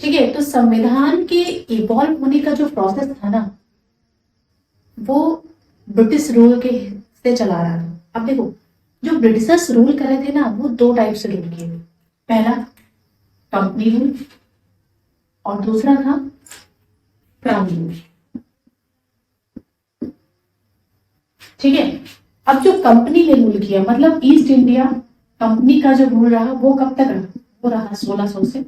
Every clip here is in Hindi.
ठीक है, तो संविधान के इवॉल्व होने का जो प्रोसेस था ना, वो ब्रिटिश रूल के से चला रहा था। अब देखो, जो ब्रिटिशर्स रूल कर रहे थे ना, वो दो टाइप से रूल किए थे। पहला कंपनी रूल और दूसरा था क्राउन रूल। ठीक है, अब जो कंपनी ने रूल किया, मतलब ईस्ट इंडिया कंपनी का जो रूल रहा, वो कब तक रहा? वो रहा 1600 से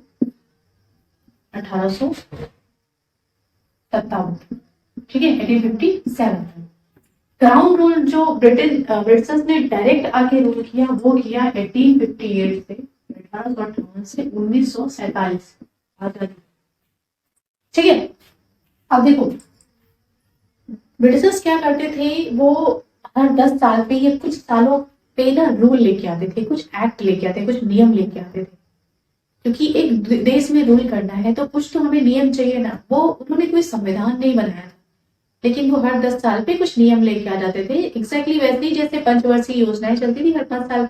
1857। ठीक है, 1857। क्राउन रूल जो ब्रिटिशर्स ने डायरेक्ट आके रूल किया, वो किया 1858 से 1858 से 1947 आजादी। ठीक है, अब देखो ब्रिटिशर्स क्या करते थे, वो हर 10 साल पे या कुछ सालों पे ना रूल लेके आते थे, कुछ एक्ट लेके आते, कुछ नियम लेके आते थे। क्योंकि एक देश में रूल करना है तो कुछ तो हमें नियम चाहिए ना। वो उन्होंने कोई संविधान नहीं बनाया था, लेकिन वो हर 10 साल पे कुछ नियम लेके आ जाते थे। एग्जैक्टली वैसे ही जैसे पंचवर्षीय योजनाएं चलती थी हर 5 साल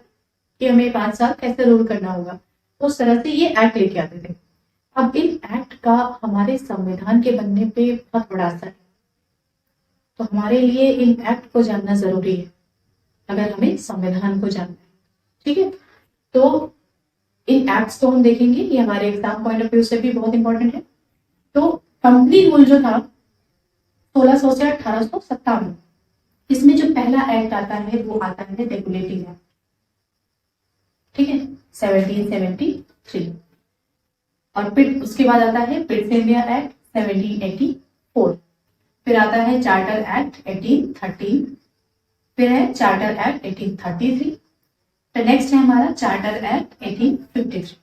कि हमें 5 साल कैसे रूल करना होगा, उस तरह से ये एक्ट लेके आते थे। अब इन एक्ट का हमारे संविधान के बनने पे बहुत बड़ा असर है, तो हमारे लिए इन एक्ट को जानना जरूरी है अगर हमें संविधान को जानना है। ठीक है, तो इन एक्ट्स को हम देखेंगे, ये हमारे एग्जाम पॉइंट ऑफ व्यू से भी बहुत इंपॉर्टेंट है। तो कंपनी रूल जो था 1600 से 1857, इसमें जो पहला एक्ट आता है वो आता है रेगुलेटिंग एक्ट। ठीक है, 1773। और फिर उसके बाद आता है पिट्स इंडिया एक्ट 1784। फिर आता है चार्टर एक्ट 1813। फिर है चार्टर एक्ट 1833। फिर नेक्स्ट है हमारा चार्टर एक्ट 1853।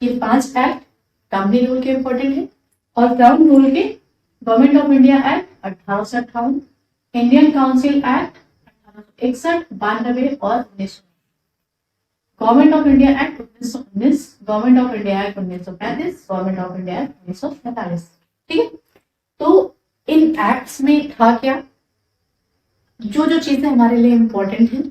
ये 5 एक्ट कंपनी रूल के इंपॉर्टेंट है। और क्राउन रूल के government of India act 1858, Indian council act 1861, 92 और 1900। Government of India act 1919, government of India act 1935, government of India act 1947। ठीक है, तो इन एक्ट्स में था क्या, जो जो चीजें हमारे लिए इंपॉर्टेंट हैं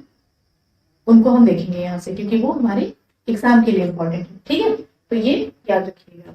उनको हम देखेंगे यहाँ से, क्योंकि वो हमारे एग्जाम के लिए इंपॉर्टेंट है। ठीक है, तो ये याद रखिएगा।